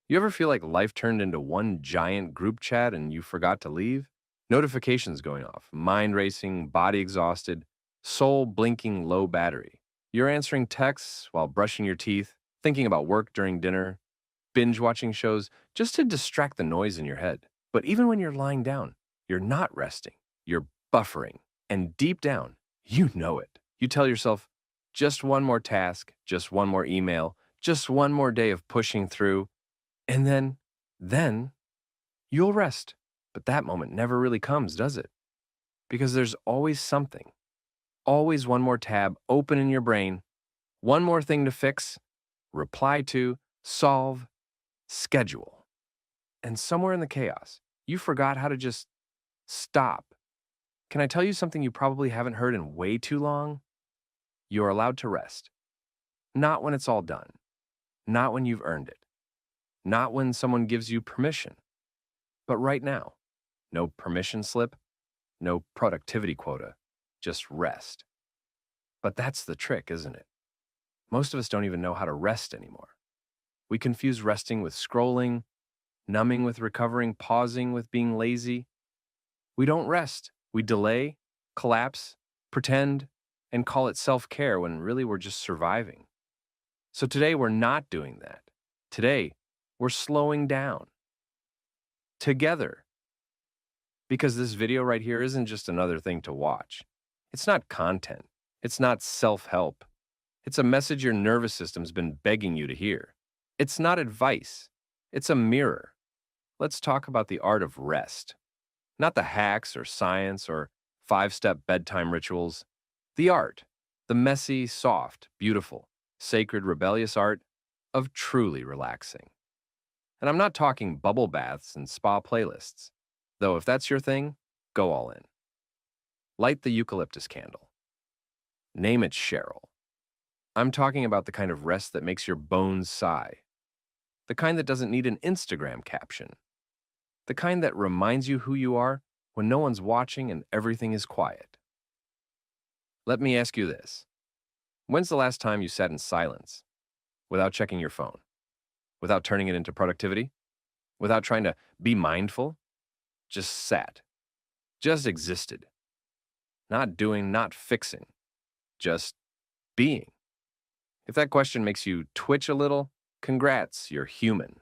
You ever feel like life turned into one giant group chat and you forgot to leave? Notifications going off, mind racing, body exhausted, soul blinking low battery. You're answering texts while brushing your teeth, thinking about work during dinner, binge watching shows just to distract the noise in your head. But even when you're lying down, you're not resting. You're buffering. And deep down, you know it. You tell yourself, just one more task, just one more email, just one more day of pushing through, and then you'll rest. But that moment never really comes, does it? Because there's always something, always one more tab open in your brain, one more thing to fix, reply to, solve, schedule. And somewhere in the chaos, you forgot how to just stop. Can I tell you something you probably haven't heard in way too long? You're allowed to rest. Not when it's all done. Not when you've earned it. Not when someone gives you permission. But right now, no permission slip, no productivity quota, just rest. But that's the trick, isn't it? Most of us don't even know how to rest anymore. We confuse resting with scrolling, numbing with recovering, pausing with being lazy. We don't rest. We delay, collapse, pretend, and call it self care when really we're just surviving. So today we're not doing that. Today we're slowing down together because this video right here isn't just another thing to watch. It's not content. It's not self help. It's a message your nervous system's been begging you to hear. It's not advice. It's a mirror. Let's talk about the art of rest. Not the hacks or science or 5-step bedtime rituals. The art. The messy, soft, beautiful, sacred, rebellious art of truly relaxing. And I'm not talking bubble baths and spa playlists. Though if that's your thing, go all in. Light the eucalyptus candle. Name it Cheryl. I'm talking about the kind of rest that makes your bones sigh. The kind that doesn't need an Instagram caption. The kind that reminds you who you are when no one's watching and everything is quiet. Let me ask you this. When's the last time you sat in silence, without checking your phone, without turning it into productivity, without trying to be mindful? Just sat, just existed. Not doing, not fixing, just being. If that question makes you twitch a little, congrats, you're human.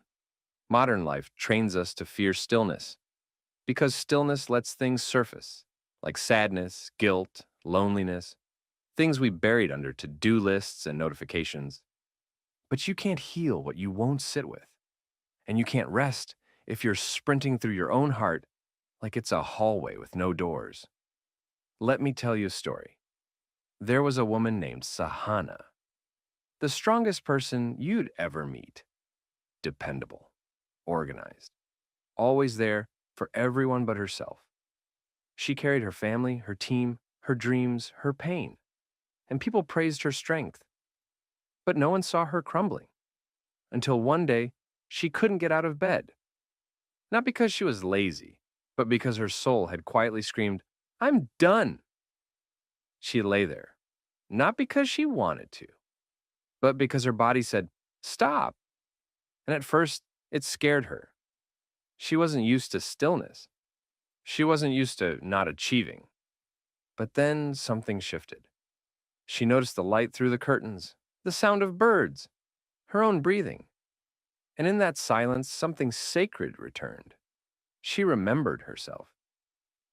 Modern life trains us to fear stillness, because stillness lets things surface, like sadness, guilt, loneliness, things we buried under to-do lists and notifications. But you can't heal what you won't sit with, and you can't rest if you're sprinting through your own heart like it's a hallway with no doors. Let me tell you a story. There was a woman named Sahana, the strongest person you'd ever meet. Dependable, organized, always there for everyone but herself. She carried her family, her team, her dreams, her pain, and people praised her strength. But no one saw her crumbling until one day she couldn't get out of bed. Not because she was lazy, but because her soul had quietly screamed, "I'm done." She lay there, not because she wanted to, but because her body said, "Stop." And at first, it scared her. She wasn't used to stillness. She wasn't used to not achieving. But then something shifted. She noticed the light through the curtains, the sound of birds, her own breathing. And in that silence, something sacred returned. She remembered herself.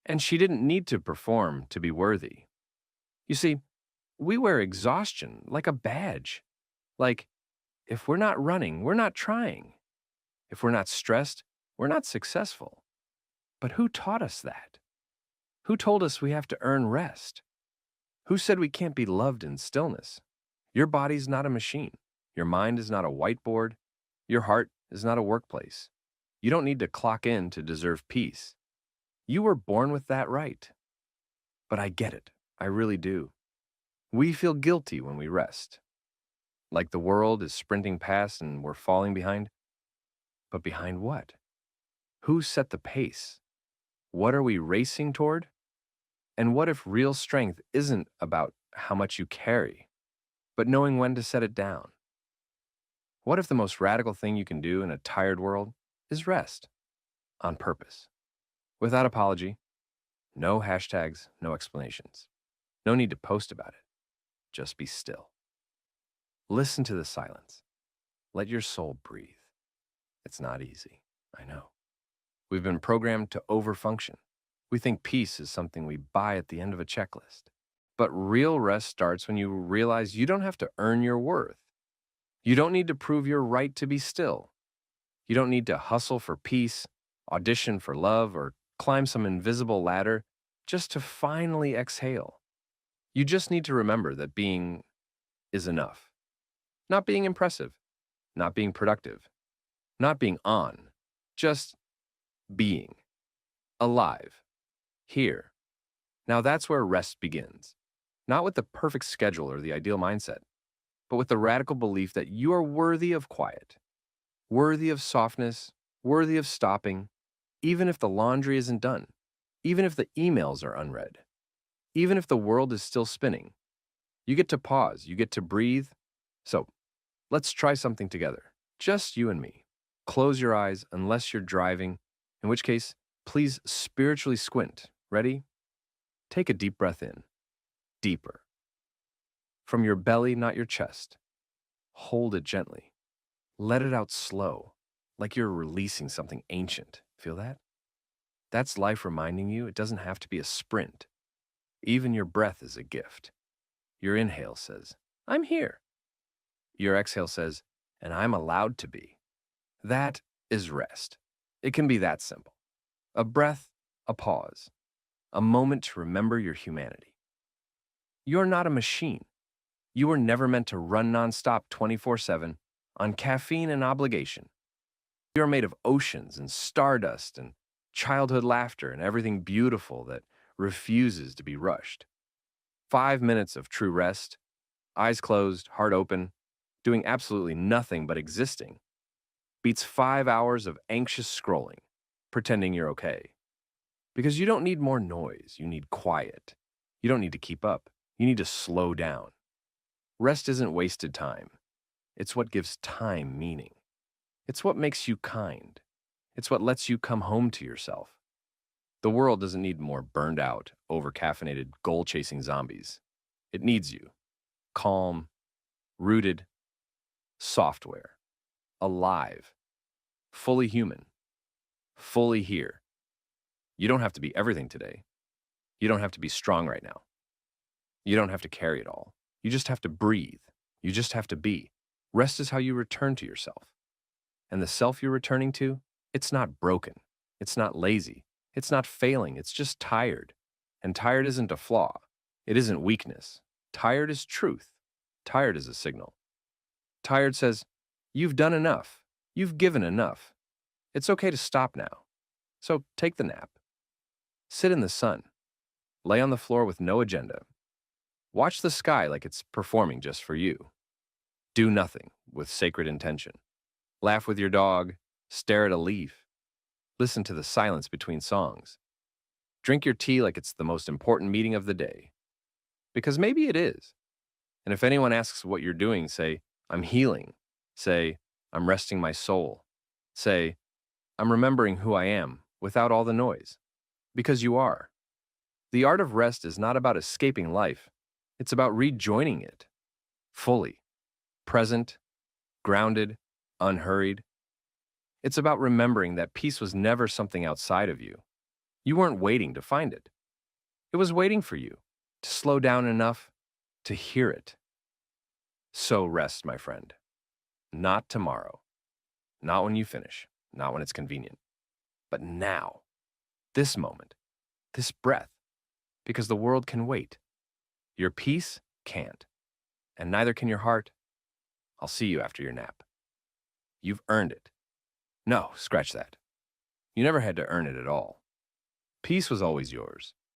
And she didn't need to perform to be worthy. You see, we wear exhaustion like a badge. Like, if we're not running, we're not trying. If we're not stressed, we're not successful. But who taught us that? Who told us we have to earn rest? Who said we can't be loved in stillness? Your body's not a machine. Your mind is not a whiteboard. Your heart is not a workplace. You don't need to clock in to deserve peace. You were born with that right. But I get it. I really do. We feel guilty when we rest. Like the world is sprinting past and we're falling behind. But behind what? Who set the pace? What are we racing toward? And what if real strength isn't about how much you carry, but knowing when to set it down? What if the most radical thing you can do in a tired world is rest on purpose, without apology, no hashtags, no explanations, no need to post about it, just be still. Listen to the silence. Let your soul breathe. It's not easy, I know. We've been programmed to overfunction. We think peace is something we buy at the end of a checklist. But real rest starts when you realize you don't have to earn your worth. You don't need to prove your right to be still. You don't need to hustle for peace, audition for love, or climb some invisible ladder just to finally exhale. You just need to remember that being is enough. Not being impressive, not being productive, not being on, just being alive, here. Now that's where rest begins. Not with the perfect schedule or the ideal mindset, but with the radical belief that you are worthy of quiet, worthy of softness, worthy of stopping, even if the laundry isn't done, even if the emails are unread, even if the world is still spinning. You get to pause, you get to breathe. So let's try something together, just you and me. Close your eyes unless you're driving, in which case, please spiritually squint. Ready? Take a deep breath in, deeper. From your belly, not your chest. Hold it gently. Let it out slow, like you're releasing something ancient. Feel that? That's life reminding you it doesn't have to be a sprint. Even your breath is a gift. Your inhale says, I'm here. Your exhale says, and I'm allowed to be. That is rest. It can be that simple. A breath, a pause, a moment to remember your humanity. You're not a machine. You were never meant to run nonstop 24/7 on caffeine and obligation. You are made of oceans and stardust and childhood laughter and everything beautiful that refuses to be rushed. 5 minutes of true rest, eyes closed, heart open, doing absolutely nothing but existing, beats 5 hours of anxious scrolling, pretending you're okay. Because you don't need more noise, you need quiet. You don't need to keep up, you need to slow down. Rest isn't wasted time. It's what gives time meaning. It's what makes you kind. It's what lets you come home to yourself. The world doesn't need more burned out, over-caffeinated, goal-chasing zombies. It needs you. Calm, rooted, software, alive, fully human, fully here. You don't have to be everything today. You don't have to be strong right now. You don't have to carry it all. You just have to breathe. You just have to be. Rest is how you return to yourself. And the self you're returning to, it's not broken. It's not lazy. It's not failing. It's just tired. And tired isn't a flaw. It isn't weakness. Tired is truth. Tired is a signal. Tired says, you've done enough. You've given enough. It's okay to stop now. So take the nap. Sit in the sun. Lay on the floor with no agenda. Watch the sky like it's performing just for you. Do nothing with sacred intention. Laugh with your dog. Stare at a leaf. Listen to the silence between songs. Drink your tea like it's the most important meeting of the day. Because maybe it is. And if anyone asks what you're doing, say, I'm healing. Say, I'm resting my soul. Say, I'm remembering who I am without all the noise. Because you are. The art of rest is not about escaping life. It's about rejoining it. Fully. Present. Grounded. Unhurried. It's about remembering that peace was never something outside of you. You weren't waiting to find it. It was waiting for you to slow down enough to hear it. So rest, my friend. Not tomorrow. Not when you finish. Not when it's convenient. But now. This moment. This breath. Because the world can wait. Your peace can't. And neither can your heart. I'll see you after your nap. You've earned it. No, scratch that. You never had to earn it at all. Peace was always yours.